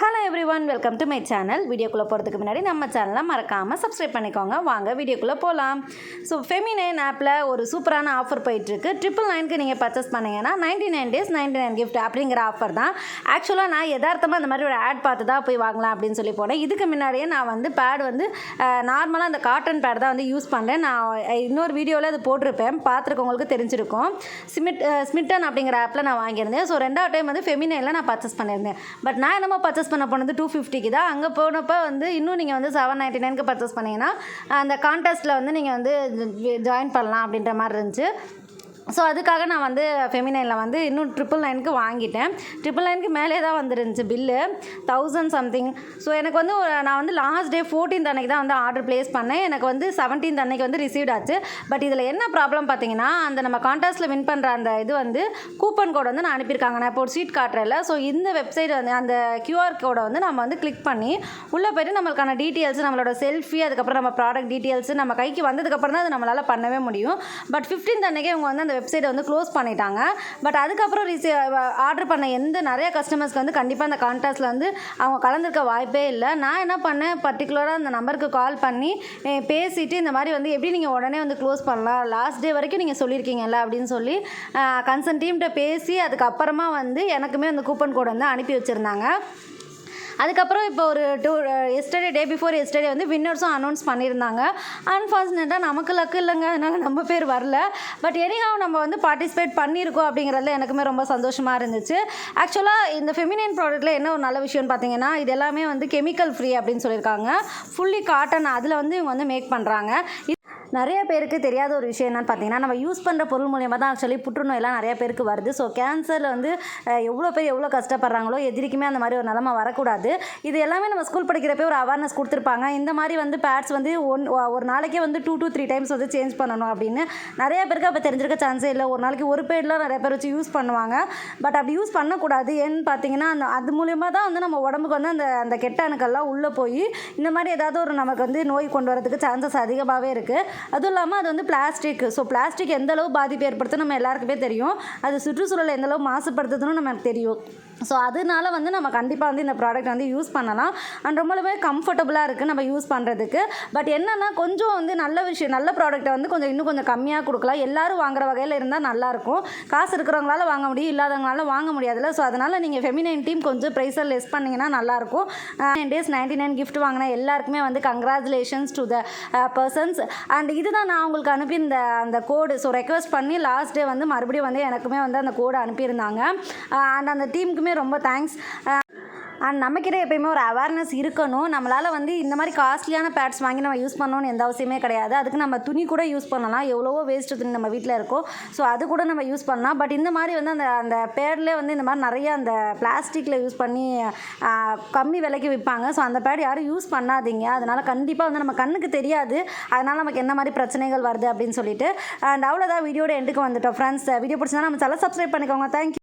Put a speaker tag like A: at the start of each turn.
A: Hello everyone, welcome to my channel. வீடியோக்குள்ளே போகிறதுக்கு முன்னாடி நம்ம சேனலை மறக்காமல் சப்ஸ்கிரைப் பண்ணிக்கோங்க. வாங்க வீடியோக்குள்ளே போகலாம். ஸோ ஃபெமினைன் ஆப்பில் ஒரு சூப்பரான ஆஃபர் போயிட்டுருக்கு. 999க்கு நீங்கள் பர்ச்சேஸ் பண்ணிங்கன்னா 99 days 99 கிஃப்ட் அப்படிங்கிற ஆஃபர் தான். ஆக்சுவலாக நான் யதார்த்தமாக அந்த மாதிரி ஒரு ஆட் பார்த்து தான் போய் வாங்கலாம் அப்படின்னு சொல்லி போனேன். இதுக்கு முன்னாடியே நான் வந்து பேட் வந்து நார்மலாக அந்த காட்டன் பேட் தான் வந்து யூஸ் பண்ணுறேன். நான் இன்னொரு வீடியோவில் அது போட்டிருப்பேன், பார்த்துருக்கவங்களுக்கு தெரிஞ்சிருக்கும். ஸ்மிட்டன் அப்படிங்கிற ஆப்பில் நான் வாங்கியிருந்தேன். ஸோ ரெண்டாவது டைம் வந்து ஃபெமினைனில் நான் பர்ச்சேஸ் பண்ணியிருந்தேன். பட் நான் என்னமோ பர்ச்சேஸ் பண்ண போனது 250க்கு தான். அங்கே போனப்போ வந்து இன்னும் நீங்கள் வந்து 799க்கு பர்ச்சேஸ் பண்ணிங்கன்னா அந்த கான்டெஸ்ட்டில் வந்து நீங்கள் வந்து ஜாயின் பண்ணலாம் அப்படின்ற மாதிரி இருந்துச்சு. ஸோ அதுக்காக நான் வந்து ஃபெமினைனில் வந்து இன்னும் 999க்கு வாங்கிட்டேன். 999க்கு மேலே தான் வந்துருந்துச்சு பில்லு 1000 சம்திங். ஸோ எனக்கு வந்து நான் வந்து லாஸ்ட் டே 14th அன்னைக்கு தான் வந்து ஆர்டர் ப்ளேஸ் பண்ணேன். எனக்கு வந்து 17th அன்னைக்கு வந்து ரிசீவ்ட் ஆச்சு. பட் இதில் என்ன ப்ராப்ளம் பார்த்தீங்கன்னா, அந்த நம்ம கான்டெஸ்ட்டில் வின் பண்ணுற அந்த இது வந்து கூப்பன் கோட் வந்து நான் அனுப்பியிருக்காங்க. நான் இப்போ ஒரு ஷீட் காட்டுறேன்ல. ஸோ இந்த வெப்சைட் வந்து அந்த QR கோடை வந்து நம்ம வந்து கிளிக் பண்ணி உள்ளே போய்ட்டு நம்மளுக்கான டீட்டெயில்ஸ், நம்மளோட செல்ஃபி, அதுக்கப்புறம் நம்ம ப்ராடக்ட் டீட்டெயில்ஸ் நம்ம கைக்கு வந்ததுக்கப்புறம் தான் அது நம்மளால் பண்ணவே முடியும். பட் 15th அன்னைக்கே இவங்க வந்து அந்த வெப்சைட்டை வந்து க்ளோஸ் பண்ணிட்டாங்க. பட் அதுக்கப்புறம் ஆர்டர் பண்ண நிறைய கஸ்டமர்ஸ்க்கு வந்து கண்டிப்பாக அந்த கான்டாக்ட்ஸில் வந்து அவங்க கலந்துருக்க வாய்ப்பே இல்லை. நான் என்ன பண்ணேன், பர்டிகுலராக அந்த நம்பருக்கு கால் பண்ணி பேசிவிட்டு இந்த மாதிரி வந்து எப்படி நீங்கள் உடனே வந்து க்ளோஸ் பண்ணலாம், லாஸ்ட் டே வரைக்கும் நீங்கள் சொல்லியிருக்கீங்கல்ல அப்படின்னு சொல்லி கன்சர்ன் டீம்கிட்ட பேசி அதுக்கப்புறமா வந்து எனக்குமே அந்த கூப்பன் கோட் வந்து அனுப்பி வச்சுருந்தாங்க. அதுக்கப்புறம் இப்போ ஒரு டே பிஃபோர் எஸ்டர்டே வந்து வின்னர்ஸும் அனௌன்ஸ் பண்ணியிருந்தாங்க. அன்ஃபார்ச்சுனேட்டாக நமக்கு லக்கு இல்லைங்க, அதனால் நம்ம பேர் வரல. பட் எனிஹாவ் நம்ம வந்து பார்ட்டிசிபேட் பண்ணியிருக்கோம் அப்படிங்கிறதுல எனக்குமே ரொம்ப சந்தோஷமாக இருந்துச்சு. ஆக்சுவலாக இந்த ஃபெமினைன் ப்ராடக்ட்டில் என்ன ஒரு நல்ல விஷயம்னு பார்த்தீங்கன்னா, இது எல்லாமே வந்து கெமிக்கல் ஃப்ரீ அப்படின்னு சொல்லியிருக்காங்க. ஃபுல்லி காட்டன் அதில் வந்து இவங்க வந்து மேக் பண்ணுறாங்க. நிறைய பேருக்கு தெரியாத ஒரு விஷயம் என்னென்னு பார்த்தீங்கன்னா, நம்ம யூஸ் பண்ணுற பொருள் மூலியமாக தான் ஆக்சுவலி புற்றுநோயெல்லாம் நிறைய பேருக்கு வருது. ஸோ கேன்சரில் வந்து எவ்வளோ கஷ்டப்படுறாங்களோ, எதிரிக்குமே அந்த மாதிரி ஒரு நிலமை வரக்கூடாது. இது எல்லாமே நம்ம ஸ்கூல் படிக்கிறப்பே ஒரு அவேர்னஸ் கொடுத்துருப்பாங்க. இந்த மாதிரி வந்து பேட்ஸ் வந்து ஒரு நாளைக்கே வந்து 2 to 3 டைம்ஸ் வந்து சேஞ்ச் பண்ணணும் அப்படின்னு. நிறைய பேருக்கு அப்போ தெரிஞ்சிருக்க சான்ஸே இல்லை. ஒரு நாளைக்கு ஒரு பேட்லாம் நிறைய பேர் வச்சு யூஸ் பண்ணுவாங்க. பட் அப்படி யூஸ் பண்ணக்கூடாது. ஏன்னு பார்த்தீங்கன்னா, அது மூலியமாக தான் வந்து நம்ம உடம்புக்கு வந்து அந்த கெட்ட அணுக்கள்லாம் உள்ளே போய் இந்த மாதிரி ஏதாவது ஒரு நமக்கு வந்து நோய் கொண்டு வரதுக்கு சான்சஸ் அதிகமாகவே இருக்குது. அதுவும் இல்லாமல் அது வந்து பிளாஸ்டிக். ஸோ பிளாஸ்டிக் எந்தளவு பாதிப்பு ஏற்படுத்தும் நம்ம எல்லாருக்குமே தெரியும். அது சுற்றுச்சூழலை எந்தளவு மாசுபடுத்துதுன்னு நமக்கு தெரியும். ஸோ அதனால வந்து நம்ம கண்டிப்பாக வந்து இந்த ப்ராடக்ட் வந்து யூஸ் பண்ணலாம். அண்ட் ரொம்பவே கம்ஃபர்டபுளாக இருக்குது நம்ம யூஸ் பண்ணுறதுக்கு. பட் என்னென்னா, கொஞ்சம் வந்து நல்ல ப்ராடக்ட்டை வந்து இன்னும் கொஞ்சம் கம்மியாக கொடுக்கலாம். எல்லோரும் வாங்குற வகையில் இருந்தால் நல்லாயிருக்கும். காசு இருக்கிறவங்களால வாங்க முடியும், இல்லாதவங்களால வாங்க முடியாதுல்ல. ஸோ அதனால் நீங்கள் ஃபெமினைன் டீம் கொஞ்சம் ப்ரைஸை லெஸ் பண்ணிங்கன்னா நல்லாயிருக்கும். 9 days 99 கிஃப்ட் வாங்கினா எல்லாருக்குமே வந்து congratulations to the persons. And இதுதான் நான் உங்களுக்கு அனுப்பி அந்த கோடு. ஸோ ரெக்வஸ்ட் பண்ணி லாஸ்ட் டே வந்து மறுபடியும் வந்து எனக்குமே வந்து அந்த கோடு அனுப்பியிருந்தாங்க. அண்ட் அந்த டீமுக்குமே ரொம்ப தேங்க்ஸ். அண்ட் நம்மக்கிட்ட எப்பயுமே ஒரு அவேர்னஸ் இருக்கணும். நம்மளால் வந்து இந்த மாதிரி காஸ்ட்லியான பேட்ஸ் வாங்கி நம்ம யூஸ் பண்ணணும்னு எந்த அவசியமே கிடையாது. அதுக்கு நம்ம துணி கூட யூஸ் பண்ணலாம். எவ்வளவோ வேஸ்ட்டு துணி நம்ம வீட்டில் இருக்கும். ஸோ அது கூட நம்ம யூஸ் பண்ணலாம். பட் இந்த மாதிரி வந்து அந்த பேட்லேயே வந்து இந்த மாதிரி நிறைய அந்த பிளாஸ்டிக்கில் யூஸ் பண்ணி கம்மி விலைக்கு விற்பாங்க. ஸோ அந்த பேட் யாரும் யூஸ் பண்ணாதீங்க. அதனால் கண்டிப்பாக வந்து நம்ம கண்ணுக்கு தெரியாது. அதனால் நமக்கு என்ன மாதிரி பிரச்சனைகள் வருது அப்படின்னு சொல்லிட்டு. அண்ட் அவ்வளோதான், வீடியோட எண்டுக்கு வந்துட்டோம் ஃப்ரெண்ட்ஸ். வீடியோ பிடிச்சா நம்ம சேனலை சப்ஸ்கிரைப் பண்ணிக்கோங்க. தேங்க்யூ.